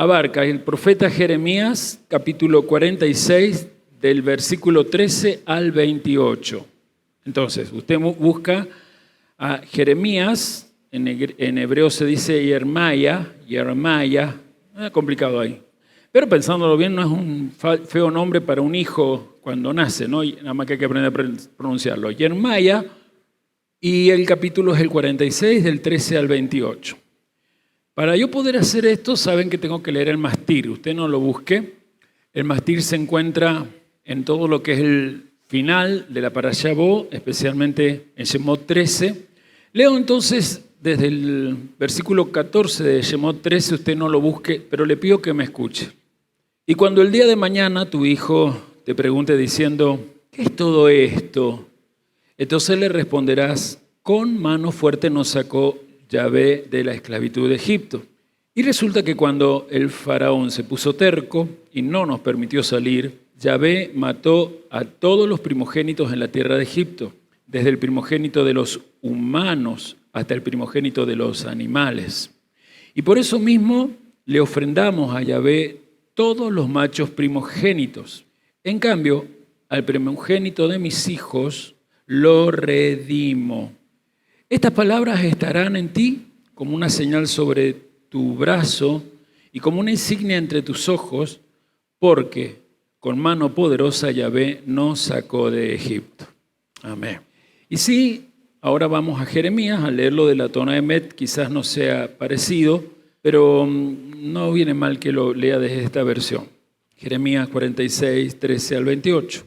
abarca el profeta Jeremías, capítulo 46, del versículo 13 al 28. Entonces, usted busca a Jeremías, en hebreo se dice Yermaya, complicado ahí. Pero pensándolo bien, no es un feo nombre para un hijo cuando nace, ¿no? Y nada más que hay que aprender a pronunciarlo. Yermaya, y el capítulo es el 46, del 13 al 28. Para yo poder hacer esto, saben que tengo que leer el mastir. Usted no lo busque. El mastir se encuentra en todo lo que es el final de la Parashá Bo, especialmente en Shemot 13. Leo entonces desde el versículo 14 de Shemot 13, usted no lo busque, pero le pido que me escuche. Y cuando el día de mañana tu hijo te pregunte diciendo, ¿qué es todo esto? Entonces le responderás, con mano fuerte nos sacó Yahvé de la esclavitud de Egipto. Y resulta que cuando el faraón se puso terco y no nos permitió salir, Yahvé mató a todos los primogénitos en la tierra de Egipto, desde el primogénito de los humanos hasta el primogénito de los animales. Y por eso mismo le ofrendamos a Yahvé todos los machos primogénitos. En cambio, al primogénito de mis hijos lo redimo. Estas palabras estarán en ti como una señal sobre tu brazo y como una insignia entre tus ojos, porque con mano poderosa Yahvé nos sacó de Egipto. Amén. Y sí, ahora vamos a Jeremías, a leerlo de la Tona Emet, quizás no sea parecido, pero no viene mal que lo lea desde esta versión. Jeremías 46, 13 al 28.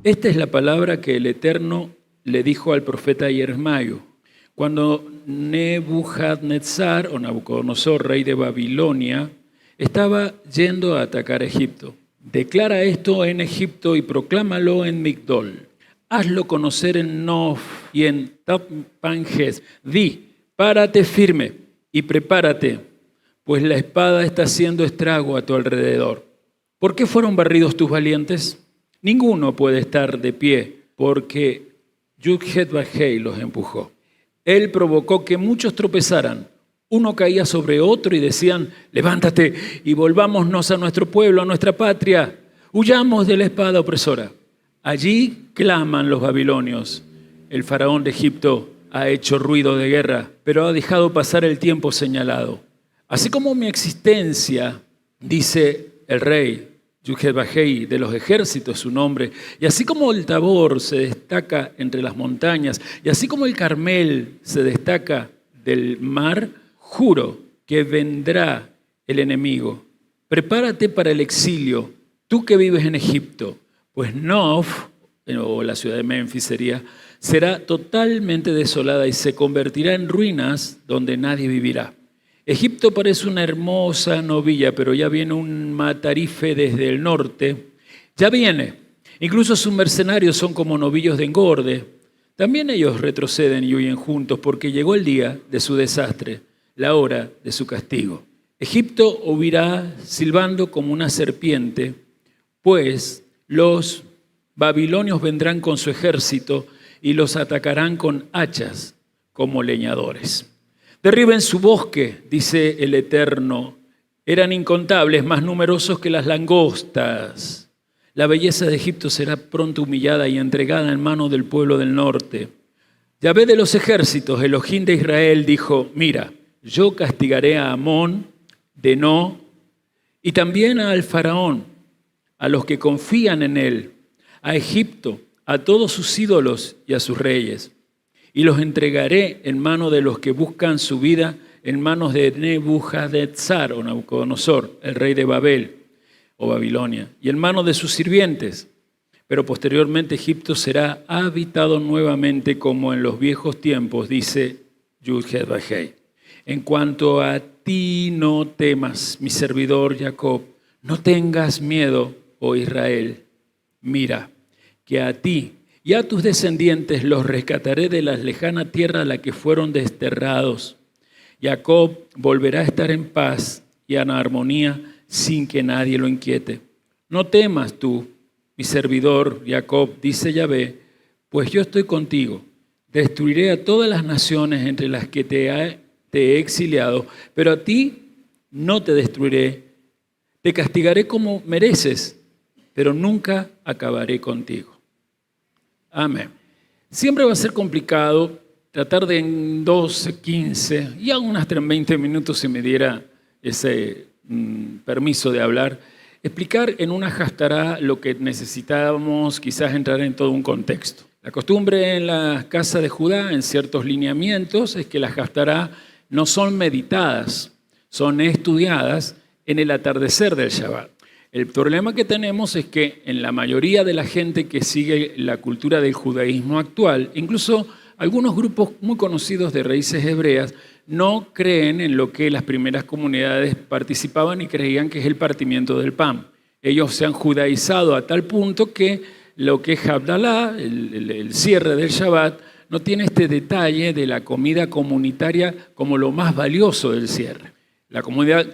Esta es la palabra que el Eterno le dijo al profeta Yermayo, cuando Nebuchadnezzar, o Nabucodonosor, rey de Babilonia, estaba yendo a atacar a Egipto. Declara esto en Egipto y proclámalo en Migdol. Hazlo conocer en Nof y en Tappanhes. Di, párate firme y prepárate, pues la espada está haciendo estrago a tu alrededor. ¿Por qué fueron barridos tus valientes? Ninguno puede estar de pie, porque Yud-Het-Vah-Hei los empujó. Él provocó que muchos tropezaran. Uno caía sobre otro y decían, levántate y volvámonos a nuestro pueblo, a nuestra patria. Huyamos de la espada opresora. Allí claman los babilonios. El faraón de Egipto ha hecho ruido de guerra, pero ha dejado pasar el tiempo señalado. Así como mi existencia, dice el rey, Yud-Het-Vah-Hei, de los ejércitos su nombre, y así como el Tabor se destaca entre las montañas, y así como el Carmel se destaca del mar, juro que vendrá el enemigo. Prepárate para el exilio, tú que vives en Egipto, pues Nof, o la ciudad de Memphis será totalmente desolada y se convertirá en ruinas donde nadie vivirá. Egipto parece una hermosa novilla, pero ya viene un matarife desde el norte. Ya viene. Incluso sus mercenarios son como novillos de engorde. También ellos retroceden y huyen juntos porque llegó el día de su desastre, la hora de su castigo. Egipto huirá silbando como una serpiente, pues los babilonios vendrán con su ejército y los atacarán con hachas como leñadores. Derriben su bosque, dice el Eterno. Eran incontables, más numerosos que las langostas. La belleza de Egipto será pronto humillada y entregada en manos del pueblo del norte. Yahvé de los ejércitos, Elohim de Israel, dijo, mira, yo castigaré a Amón, de No, y también al faraón, a los que confían en él, a Egipto, a todos sus ídolos y a sus reyes. Y los entregaré en manos de los que buscan su vida, en manos de Nebuchadnezzar o Nabucodonosor, el rey de Babel o Babilonia, y en manos de sus sirvientes. Pero posteriormente Egipto será habitado nuevamente como en los viejos tiempos, dice Yud-Het-Vah-Hei. En cuanto a ti no temas, mi servidor Jacob, no tengas miedo, oh Israel. Mira, que a ti y a tus descendientes los rescataré de la lejana tierra a la que fueron desterrados. Jacob volverá a estar en paz y en armonía sin que nadie lo inquiete. No temas tú, mi servidor Jacob, dice Yahvé, pues yo estoy contigo. Destruiré a todas las naciones entre las que te he exiliado, pero a ti no te destruiré. Te castigaré como mereces, pero nunca acabaré contigo. Amén. Siempre va a ser complicado tratar de en 12, 15 y aún hasta en 20 minutos, si me diera ese permiso de hablar, explicar en una Haftará lo que necesitábamos quizás entrar en todo un contexto. La costumbre en la casa de Judá, en ciertos lineamientos, es que las Haftará no son meditadas, son estudiadas en el atardecer del Shabbat. El problema que tenemos es que en la mayoría de la gente que sigue la cultura del judaísmo actual, incluso algunos grupos muy conocidos de raíces hebreas, no creen en lo que las primeras comunidades participaban y creían que es el partimiento del pan. Ellos se han judaizado a tal punto que lo que es Havdalah, el cierre del Shabbat, no tiene este detalle de la comida comunitaria como lo más valioso del cierre. La comida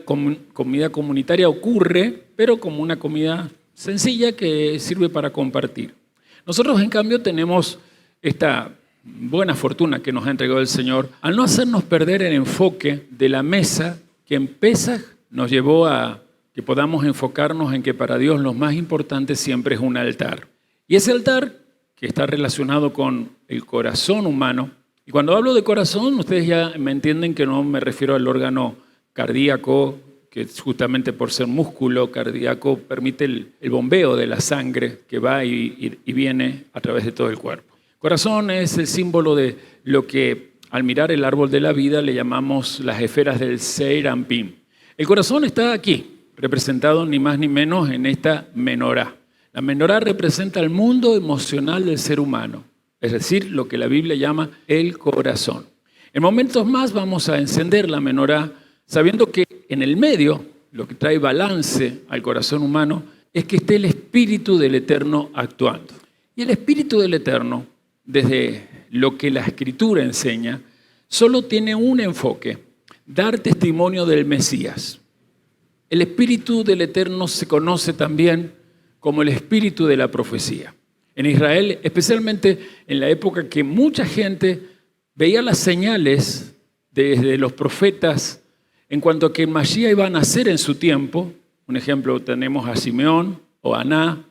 comunitaria ocurre, pero como una comida sencilla que sirve para compartir. Nosotros, en cambio, tenemos esta buena fortuna que nos ha entregado el Señor al no hacernos perder el enfoque de la mesa que en Pesaj nos llevó a que podamos enfocarnos en que para Dios lo más importante siempre es un altar. Y ese altar que está relacionado con el corazón humano, y cuando hablo de corazón, ustedes ya me entienden que no me refiero al órgano cardíaco, que justamente por ser músculo cardíaco permite el bombeo de la sangre que va y viene a través de todo el cuerpo. Corazón es el símbolo de lo que al mirar el árbol de la vida le llamamos las esferas del Seir Anpin. El corazón está aquí, representado ni más ni menos en esta menorá. La menorá representa el mundo emocional del ser humano, es decir, lo que la Biblia llama el corazón. En momentos más vamos a encender la menorá, sabiendo que en el medio, lo que trae balance al corazón humano, es que esté el Espíritu del Eterno actuando. Y el Espíritu del Eterno, desde lo que la Escritura enseña, solo tiene un enfoque: dar testimonio del Mesías. El Espíritu del Eterno se conoce también como el espíritu de la profecía. En Israel, especialmente en la época que mucha gente veía las señales desde los profetas en cuanto a que el Mashiach iba a nacer en su tiempo. Un ejemplo, tenemos a Simeón o a Aná,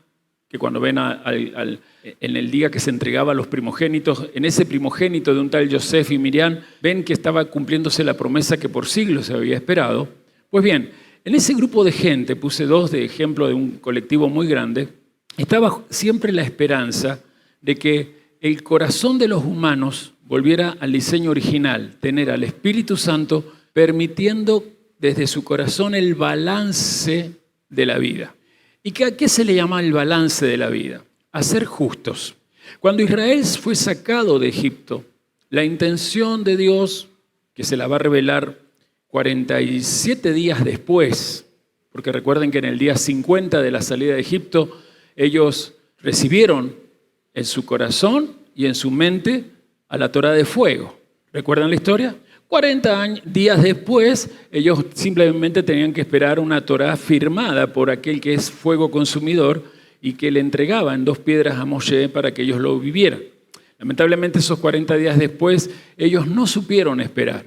que cuando ven en el día que se entregaba a los primogénitos, en ese primogénito de un tal Yosef y Miriam, ven que estaba cumpliéndose la promesa que por siglos se había esperado. Pues bien, en ese grupo de gente, puse dos de ejemplo de un colectivo muy grande, estaba siempre la esperanza de que el corazón de los humanos volviera al diseño original, tener al Espíritu Santo permitiendo desde su corazón el balance de la vida. ¿Y a qué se le llama el balance de la vida? A ser justos. Cuando Israel fue sacado de Egipto, la intención de Dios, que se la va a revelar 47 días después, porque recuerden que en el día 50 de la salida de Egipto, ellos recibieron en su corazón y en su mente a la Torá de fuego. ¿Recuerdan la historia? 40 días después, ellos simplemente tenían que esperar una Torá firmada por aquel que es fuego consumidor y que le entregaba en 2 piedras a Moshe para que ellos lo vivieran. Lamentablemente, esos 40 días después, ellos no supieron esperar.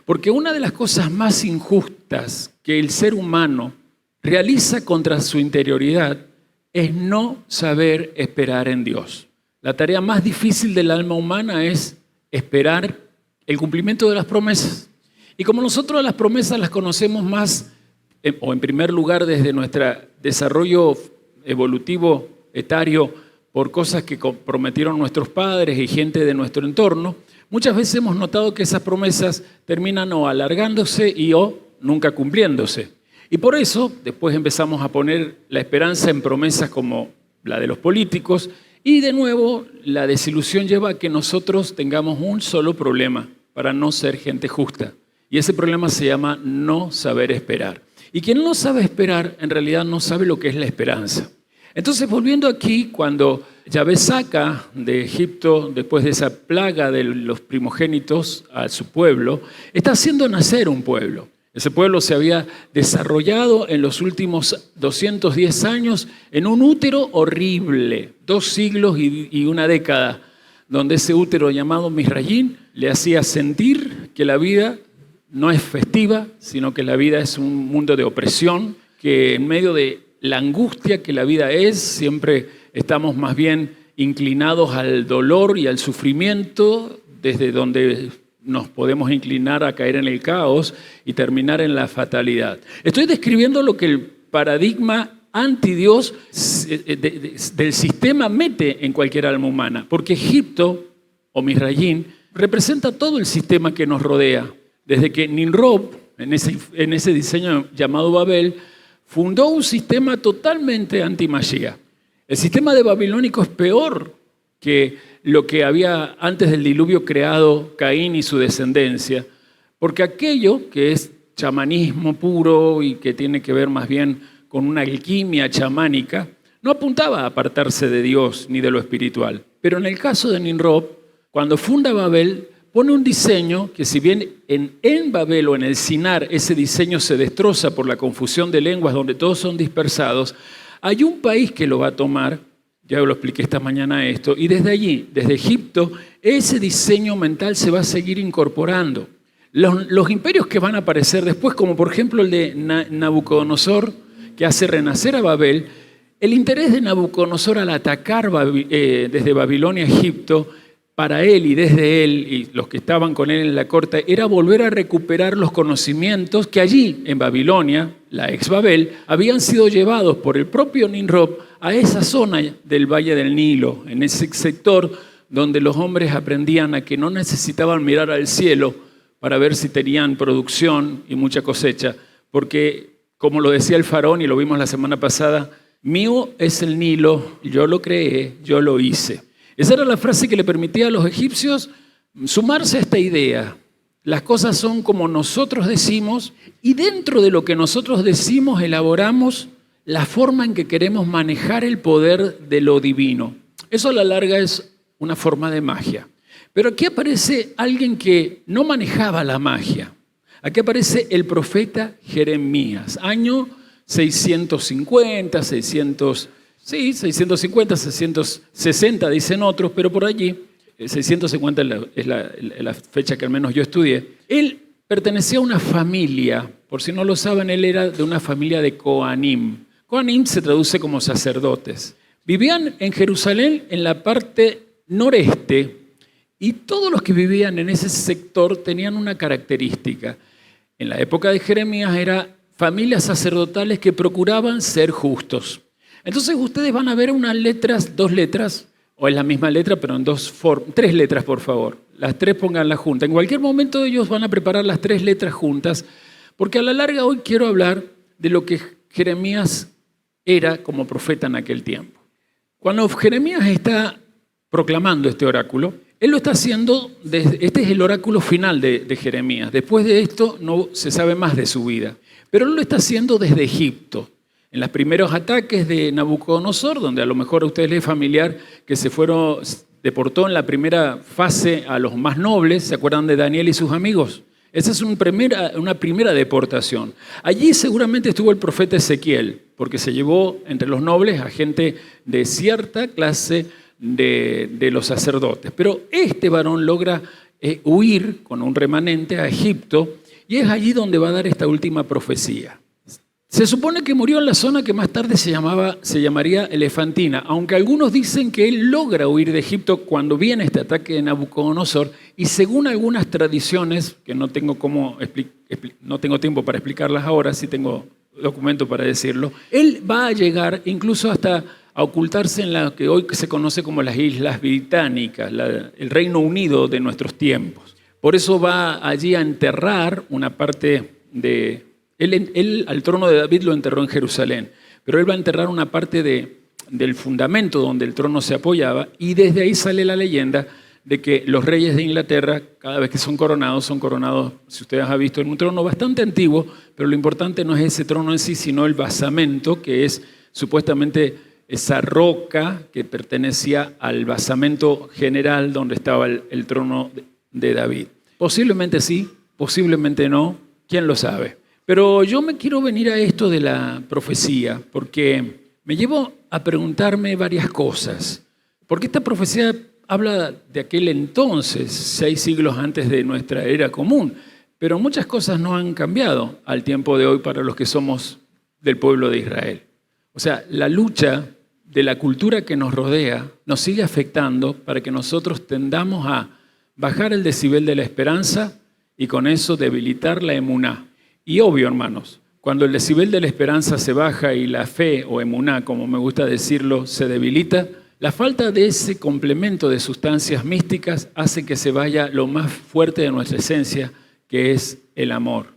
Porque una de las cosas más injustas que el ser humano realiza contra su interioridad es no saber esperar en Dios. La tarea más difícil del alma humana es esperar el cumplimiento de las promesas. Y como nosotros las promesas las conocemos más, o en primer lugar desde nuestro desarrollo evolutivo, etario, por cosas que prometieron nuestros padres y gente de nuestro entorno, muchas veces hemos notado que esas promesas terminan o alargándose o nunca cumpliéndose. Y por eso después empezamos a poner la esperanza en promesas como la de los políticos y de nuevo la desilusión lleva a que nosotros tengamos un solo problema para no ser gente justa. Y ese problema se llama no saber esperar. Y quien no sabe esperar en realidad no sabe lo que es la esperanza. Entonces, volviendo aquí, cuando Yahvé saca de Egipto, después de esa plaga de los primogénitos a su pueblo, está haciendo nacer un pueblo. Ese pueblo se había desarrollado en los últimos 210 años en un útero horrible, 2 siglos y una década, donde ese útero llamado Misrayim le hacía sentir que la vida no es festiva, sino que la vida es un mundo de opresión, que en medio de la angustia que la vida es, siempre estamos más bien inclinados al dolor y al sufrimiento, desde donde nos podemos inclinar a caer en el caos y terminar en la fatalidad. Estoy describiendo lo que el paradigma anti-Dios del sistema mete en cualquier alma humana, porque Egipto o Misrayim representa todo el sistema que nos rodea. Desde que Nimrod, en ese diseño llamado Babel, fundó un sistema totalmente anti-Mashiach. El sistema de babilónico es peor que lo que había antes del diluvio creado Caín y su descendencia, porque aquello que es chamanismo puro y que tiene que ver más bien con una alquimia chamánica, no apuntaba a apartarse de Dios ni de lo espiritual. Pero en el caso de Nimrod, cuando funda Babel, pone un diseño que, si bien en Babel o en el Sinar ese diseño se destroza por la confusión de lenguas donde todos son dispersados, hay un país que lo va a tomar, ya lo expliqué esta mañana esto, y desde allí, desde Egipto, ese diseño mental se va a seguir incorporando. Los imperios que van a aparecer después, como por ejemplo el de Nabucodonosor, que hace renacer a Babel, el interés de Nabucodonosor al atacar desde Babilonia a Egipto, para él y desde él y los que estaban con él en la corte, era volver a recuperar los conocimientos que allí en Babilonia, la ex Babel, habían sido llevados por el propio Nimrod a esa zona del Valle del Nilo, en ese sector donde los hombres aprendían a que no necesitaban mirar al cielo para ver si tenían producción y mucha cosecha, porque, como lo decía el faraón y lo vimos la semana pasada, mío es el Nilo, yo lo creé, yo lo hice. Esa era la frase que le permitía a los egipcios sumarse a esta idea. Las cosas son como nosotros decimos y dentro de lo que nosotros decimos elaboramos la forma en que queremos manejar el poder de lo divino. Eso a la larga es una forma de magia. Pero aquí aparece alguien que no manejaba la magia. Aquí aparece el profeta Jeremías, año 650, 650, 660 dicen otros, pero por allí, 650 es la fecha que al menos yo estudié. Él pertenecía a una familia, por si no lo saben, él era de una familia de Kohanim. Kohanim se traduce como sacerdotes. Vivían en Jerusalén en la parte noreste y todos los que vivían en ese sector tenían una característica. En la época de Jeremías eran familias sacerdotales que procuraban ser justos. Entonces ustedes van a ver unas letras, dos letras, o es la misma letra, pero en tres letras, por favor. Las tres pónganlas juntas. En cualquier momento ellos van a preparar las tres letras juntas, porque a la larga hoy quiero hablar de lo que Jeremías era como profeta en aquel tiempo. Cuando Jeremías está proclamando este oráculo, él lo está haciendo, este es el oráculo final de Jeremías. Después de esto no se sabe más de su vida, pero él lo está haciendo desde Egipto. En los primeros ataques de Nabucodonosor, donde a lo mejor a ustedes les es familiar que deportó en la primera fase a los más nobles, ¿se acuerdan de Daniel y sus amigos? Esa es una primera deportación. Allí seguramente estuvo el profeta Ezequiel, porque se llevó entre los nobles a gente de cierta clase de los sacerdotes. Pero este varón logra huir con un remanente a Egipto y es allí donde va a dar esta última profecía. Se supone que murió en la zona que más tarde se llamaría Elefantina, aunque algunos dicen que él logra huir de Egipto cuando viene este ataque de Nabucodonosor y según algunas tradiciones, que no tengo tiempo para explicarlas ahora, sí tengo documento para decirlo, él va a llegar incluso hasta a ocultarse en la que hoy se conoce como las Islas Británicas, el Reino Unido de nuestros tiempos. Por eso va allí a enterrar una parte de... Él al trono de David lo enterró en Jerusalén, pero él va a enterrar una parte del fundamento donde el trono se apoyaba y desde ahí sale la leyenda de que los reyes de Inglaterra, cada vez que son coronados, si ustedes han visto, en un trono bastante antiguo, pero lo importante no es ese trono en sí, sino el basamento, que es supuestamente esa roca que pertenecía al basamento general donde estaba el trono de David. Posiblemente sí, posiblemente no, ¿quién lo sabe? Pero yo me quiero venir a esto de la profecía, porque me llevo a preguntarme varias cosas. Porque esta profecía habla de aquel entonces, 6 siglos antes de nuestra era común, pero muchas cosas no han cambiado al tiempo de hoy para los que somos del pueblo de Israel. O sea, la lucha de la cultura que nos rodea nos sigue afectando para que nosotros tendamos a bajar el decibel de la esperanza y con eso debilitar la emuná. Y obvio, hermanos, cuando el decibel de la esperanza se baja y la fe o emuná, como me gusta decirlo, se debilita, la falta de ese complemento de sustancias místicas hace que se vaya lo más fuerte de nuestra esencia, que es el amor.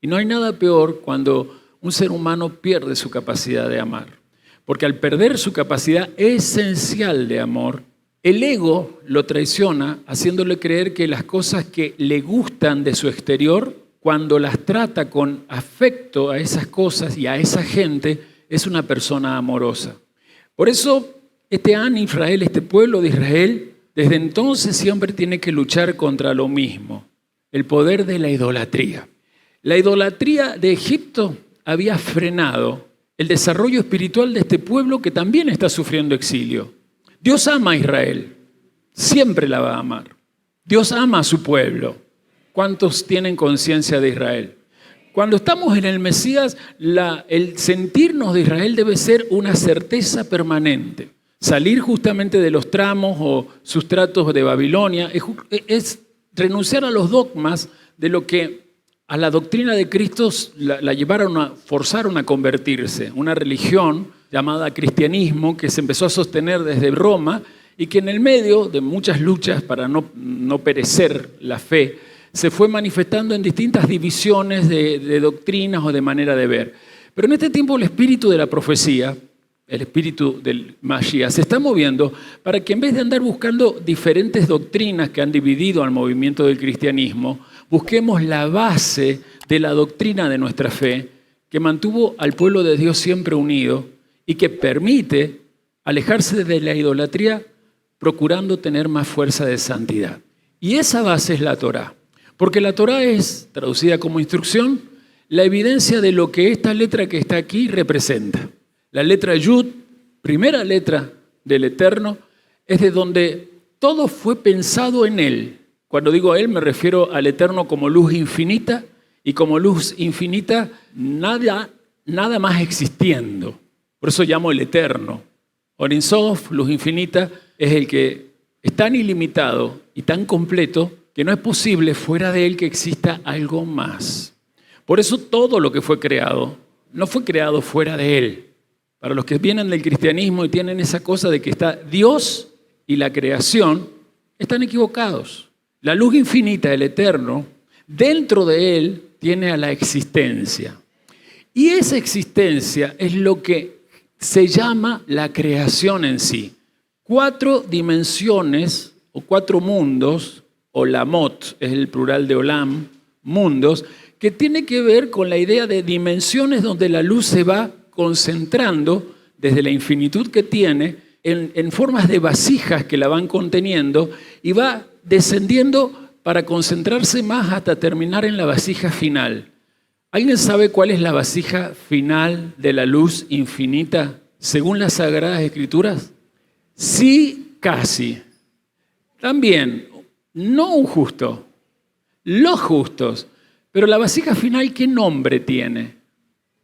Y no hay nada peor cuando un ser humano pierde su capacidad de amar. Porque al perder su capacidad esencial de amor, el ego lo traiciona haciéndole creer que las cosas que le gustan de su exterior, cuando las trata con afecto a esas cosas y a esa gente, es una persona amorosa. Por eso, este Am Israel, este pueblo de Israel, desde entonces siempre tiene que luchar contra lo mismo, el poder de la idolatría. La idolatría de Egipto había frenado el desarrollo espiritual de este pueblo que también está sufriendo exilio. Dios ama a Israel, siempre la va a amar. Dios ama a su pueblo. ¿Cuántos tienen conciencia de Israel? Cuando estamos en el Mesías, el sentirnos de Israel debe ser una certeza permanente. Salir justamente de los tramos o sustratos de Babilonia es renunciar a los dogmas de lo que a la doctrina de Cristo la forzaron a convertirse. Una religión llamada cristianismo que se empezó a sostener desde Roma y que en el medio de muchas luchas para no perecer la fe, se fue manifestando en distintas divisiones de doctrinas o de manera de ver. Pero en este tiempo el espíritu de la profecía, el espíritu del Mashiach, se está moviendo para que en vez de andar buscando diferentes doctrinas que han dividido al movimiento del cristianismo, busquemos la base de la doctrina de nuestra fe que mantuvo al pueblo de Dios siempre unido y que permite alejarse de la idolatría procurando tener más fuerza de santidad. Y esa base es la Torá, porque la Torá es, traducida como instrucción, la evidencia de lo que esta letra que está aquí representa. La letra Yud, primera letra del Eterno, es de donde todo fue pensado en Él. Cuando digo Él me refiero al Eterno como luz infinita y como luz infinita nada más existiendo. Por eso llamo el Eterno. Orin Sof, luz infinita, es el que es tan ilimitado y tan completo que no es posible fuera de Él que exista algo más. Por eso todo lo que fue creado no fue creado fuera de Él. Para los que vienen del cristianismo y tienen esa cosa de que está Dios y la creación, están equivocados. La luz infinita, el Eterno, dentro de Él tiene a la existencia. Y esa existencia es lo que se llama la creación en sí. 4 dimensiones o 4 mundos, Olamot es el plural de Olam, mundos, que tiene que ver con la idea de dimensiones donde la luz se va concentrando desde la infinitud que tiene en formas de vasijas que la van conteniendo y va descendiendo para concentrarse más hasta terminar en la vasija final. ¿Alguien sabe cuál es la vasija final de la luz infinita según las Sagradas Escrituras? Sí, casi. También, no un justo, los justos. Pero la vasija final, ¿qué nombre tiene?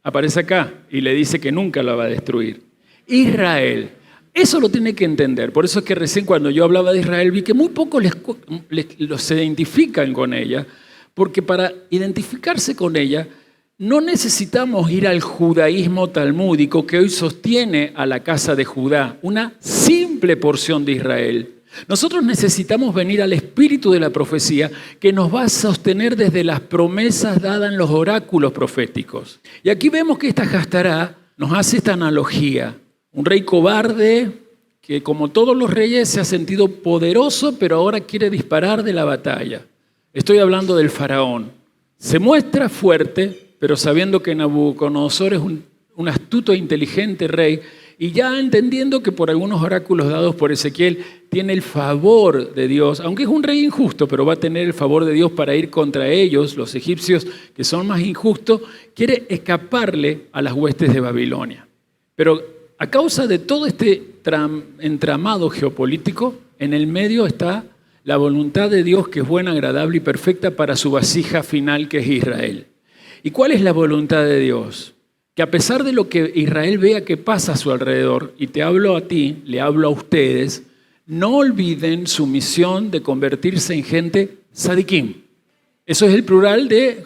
Aparece acá y le dice que nunca la va a destruir. Israel. Eso lo tiene que entender. Por eso es que recién cuando yo hablaba de Israel vi que muy pocos se identifican con ella, porque para identificarse con ella no necesitamos ir al judaísmo talmúdico que hoy sostiene a la casa de Judá, una simple porción de Israel. Nosotros necesitamos venir al espíritu de la profecía que nos va a sostener desde las promesas dadas en los oráculos proféticos. Y aquí vemos que esta Hastará nos hace esta analogía. Un rey cobarde que, como todos los reyes, se ha sentido poderoso, pero ahora quiere disparar de la batalla. Estoy hablando del faraón. Se muestra fuerte, pero sabiendo que Nabucodonosor es un astuto e inteligente rey, y ya entendiendo que por algunos oráculos dados por Ezequiel tiene el favor de Dios, aunque es un rey injusto, pero va a tener el favor de Dios para ir contra ellos, los egipcios que son más injustos, quiere escaparle a las huestes de Babilonia. Pero A causa de todo este entramado geopolítico, en el medio está la voluntad de Dios, que es buena, agradable y perfecta para su vasija final, que es Israel. ¿Y cuál es la voluntad de Dios? Que a pesar de lo que Israel vea que pasa a su alrededor, y te hablo a ti, le hablo a ustedes, no olviden su misión de convertirse en gente sadiquim. Eso es el plural de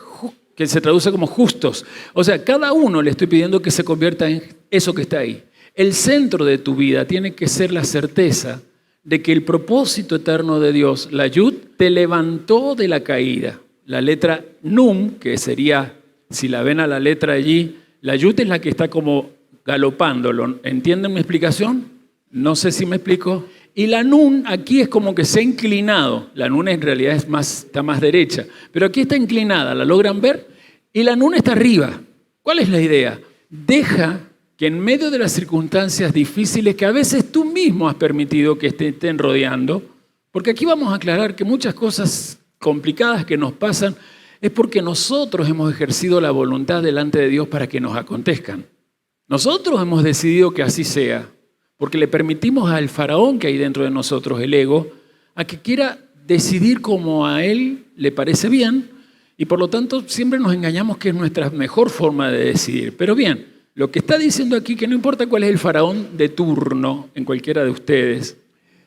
que se traduce como justos. O sea, cada uno le estoy pidiendo que se convierta en eso que está ahí. El centro de tu vida tiene que ser la certeza de que el propósito eterno de Dios, la Yud, te levantó de la caída. La letra Num, que sería, si la ven a la letra allí, la Yud es la que está como galopándolo. ¿Entienden mi explicación? No sé si me explico. Y la Nun aquí es como que se ha inclinado. La Nun en realidad está más derecha. Pero aquí está inclinada, ¿la logran ver? Y la Nun está arriba. ¿Cuál es la idea? Deja que en medio de las circunstancias difíciles que a veces tú mismo has permitido que te estén rodeando, porque aquí vamos a aclarar que muchas cosas complicadas que nos pasan es porque nosotros hemos ejercido la voluntad delante de Dios para que nos acontezcan. Nosotros hemos decidido que así sea, porque le permitimos al faraón que hay dentro de nosotros, el ego, a que quiera decidir como a él le parece bien, y por lo tanto siempre nos engañamos que es nuestra mejor forma de decidir. Pero bien, lo que está diciendo aquí, que no importa cuál es el faraón de turno en cualquiera de ustedes,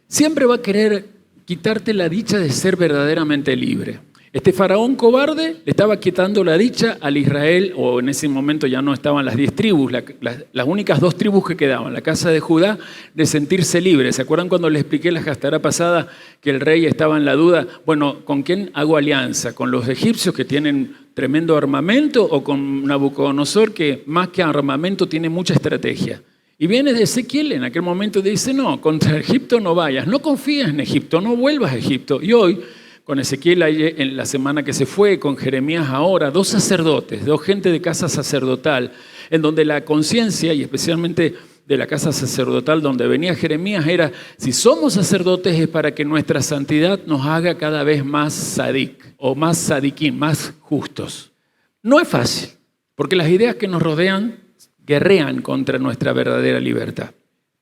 siempre va a querer quitarte la dicha de ser verdaderamente libre. Este faraón cobarde le estaba quitando la dicha al Israel, o en ese momento ya no estaban las 10 tribus, las únicas 2 tribus que quedaban, la casa de Judá, de sentirse libre. ¿Se acuerdan cuando les expliqué la Haftará pasada que el rey estaba en la duda? Bueno, ¿con quién hago alianza? ¿Con los egipcios que tienen tremendo armamento o con Nabucodonosor que más que armamento tiene mucha estrategia? Y viene de Ezequiel en aquel momento y dice, no, contra Egipto no vayas, no confíes en Egipto, no vuelvas a Egipto. Y hoy, con Ezequiel en la semana que se fue, con Jeremías ahora, 2 sacerdotes, 2 gente de casa sacerdotal, en donde la conciencia, y especialmente de la casa sacerdotal donde venía Jeremías, era, si somos sacerdotes es para que nuestra santidad nos haga cada vez más sadik, o más sadiquín, más justos. No es fácil, porque las ideas que nos rodean guerrean contra nuestra verdadera libertad.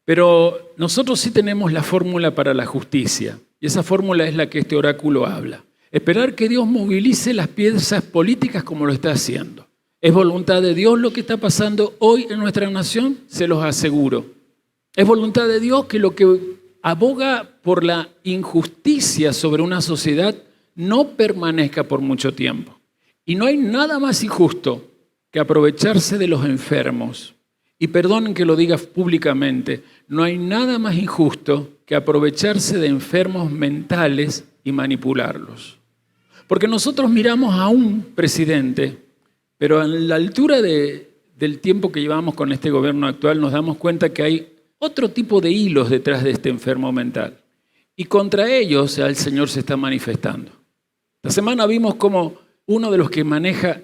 Pero nosotros sí tenemos la fórmula para la justicia. Y esa fórmula es la que este oráculo habla. Esperar que Dios movilice las piezas políticas como lo está haciendo. ¿Es voluntad de Dios lo que está pasando hoy en nuestra nación? Se los aseguro. ¿Es voluntad de Dios que lo que aboga por la injusticia sobre una sociedad no permanezca por mucho tiempo? Y no hay nada más injusto que aprovecharse de los enfermos. Y perdonen que lo diga públicamente, no hay nada más injusto que aprovecharse de enfermos mentales y manipularlos. Porque nosotros miramos a un presidente, pero a la altura del tiempo que llevamos con este gobierno actual nos damos cuenta que hay otro tipo de hilos detrás de este enfermo mental. Y contra ellos el Señor se está manifestando. La semana vimos cómo uno de los que maneja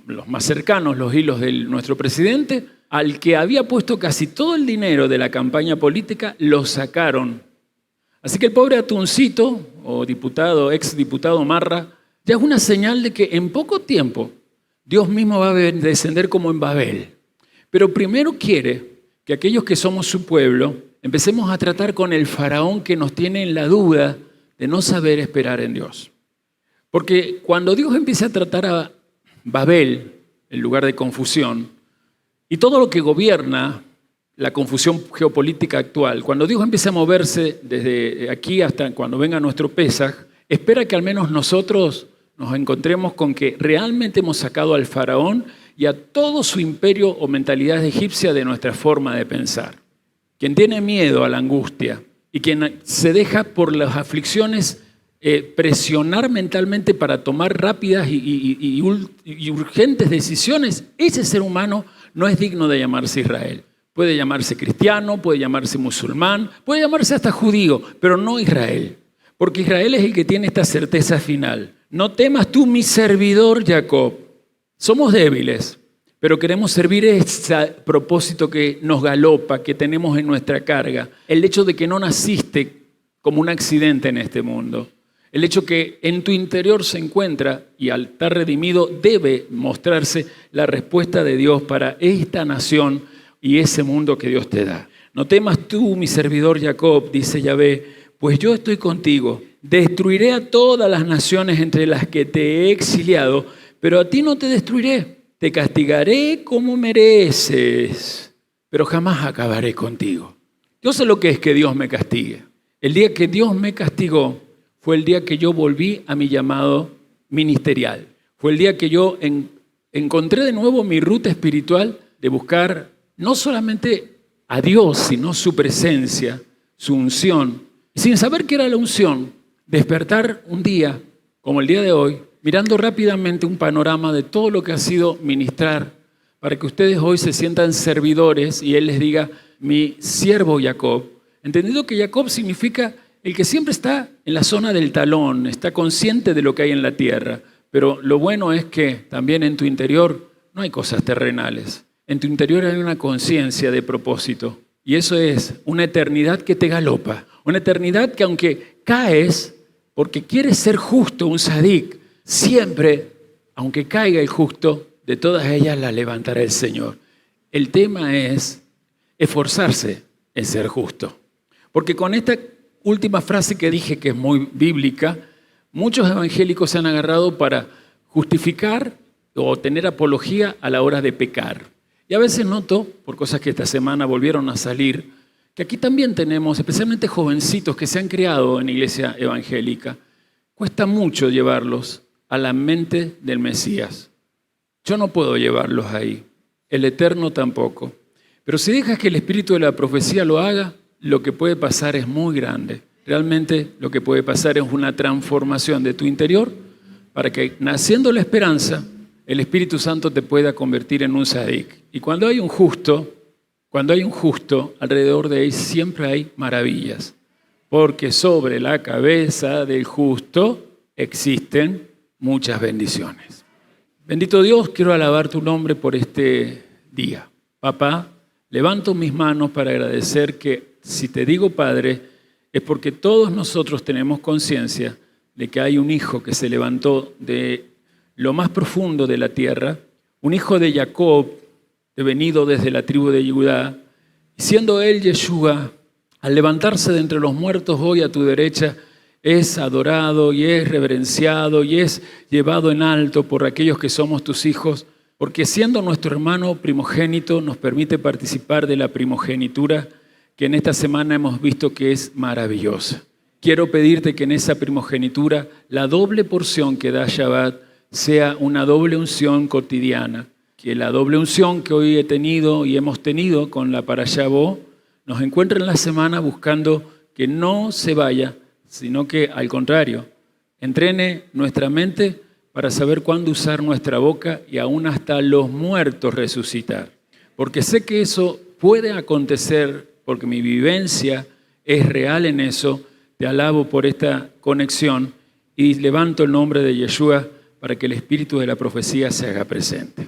los más cercanos, los hilos de nuestro presidente, al que había puesto casi todo el dinero de la campaña política, lo sacaron. Así que el pobre Atuncito, o diputado, exdiputado Marra, ya es una señal de que en poco tiempo Dios mismo va a descender como en Babel. Pero primero quiere que aquellos que somos su pueblo empecemos a tratar con el faraón que nos tiene en la duda de no saber esperar en Dios. Porque cuando Dios empieza a tratar a Babel, el lugar de confusión, y todo lo que gobierna la confusión geopolítica actual, cuando Dios empieza a moverse desde aquí hasta cuando venga nuestro Pesaj, espera que al menos nosotros nos encontremos con que realmente hemos sacado al faraón y a todo su imperio o mentalidad egipcia de nuestra forma de pensar. Quien tiene miedo a la angustia y quien se deja por las aflicciones presionar mentalmente para tomar rápidas y urgentes decisiones, ese ser humano no es digno de llamarse Israel. Puede llamarse cristiano, puede llamarse musulmán, puede llamarse hasta judío, pero no Israel. Porque Israel es el que tiene esta certeza final. No temas tú, mi servidor Jacob. Somos débiles, pero queremos servir ese propósito que nos galopa, que tenemos en nuestra carga. El hecho de que no naciste como un accidente en este mundo. El hecho que en tu interior se encuentra, y al estar redimido, debe mostrarse la respuesta de Dios para esta nación y ese mundo que Dios te da. No temas tú, mi servidor Jacob, dice Yahvé, pues yo estoy contigo. Destruiré a todas las naciones entre las que te he exiliado, pero a ti no te destruiré. Te castigaré como mereces, pero jamás acabaré contigo. Yo sé lo que es que Dios me castigue. El día que Dios me castigó fue el día que yo volví a mi llamado ministerial. Fue el día que yo encontré de nuevo mi ruta espiritual de buscar no solamente a Dios, sino su presencia, su unción. Sin saber qué era la unción, despertar un día, como el día de hoy, mirando rápidamente un panorama de todo lo que ha sido ministrar, para que ustedes hoy se sientan servidores y Él les diga, mi siervo Jacob, entendiendo que Jacob significa el que siempre está en la zona del talón, está consciente de lo que hay en la tierra, pero lo bueno es que también en tu interior no hay cosas terrenales, en tu interior hay una conciencia de propósito y eso es una eternidad que te galopa, una eternidad que aunque caes porque quieres ser justo, un sadik, siempre, aunque caiga el justo, de todas ellas las levantará el Señor. El tema es esforzarse en ser justo. Porque con esta última frase que dije, que es muy bíblica, muchos evangélicos se han agarrado para justificar o tener apología a la hora de pecar. Y a veces noto, por cosas que esta semana volvieron a salir, que aquí también tenemos, especialmente jovencitos que se han criado en iglesia evangélica, cuesta mucho llevarlos a la mente del Mesías. Yo no puedo llevarlos ahí, el Eterno tampoco. Pero si dejas que el espíritu de la profecía lo haga, lo que puede pasar es muy grande. Realmente lo que puede pasar es una transformación de tu interior para que, naciendo la esperanza, el Espíritu Santo te pueda convertir en un sadik. Y cuando hay un justo, alrededor de él siempre hay maravillas. Porque sobre la cabeza del justo existen muchas bendiciones. Bendito Dios, quiero alabar tu nombre por este día. Papá, levanto mis manos para agradecer que si te digo Padre, es porque todos nosotros tenemos conciencia de que hay un hijo que se levantó de lo más profundo de la tierra, un hijo de Jacob, venido desde la tribu de Judá, y siendo él Yeshua, al levantarse de entre los muertos hoy a tu derecha, es adorado y es reverenciado y es llevado en alto por aquellos que somos tus hijos, porque siendo nuestro hermano primogénito nos permite participar de la primogenitura que en esta semana hemos visto que es maravillosa. Quiero pedirte que en esa primogenitura la doble porción que da Shabbat sea una doble unción cotidiana, que la doble unción que hoy he tenido y hemos tenido con la Parashá Bo nos encuentre en la semana buscando que no se vaya, sino que al contrario, entrene nuestra mente para saber cuándo usar nuestra boca y aún hasta los muertos resucitar. Porque sé que eso puede acontecer porque mi vivencia es real en eso. Te alabo por esta conexión y levanto el nombre de Yeshua para que el espíritu de la profecía se haga presente.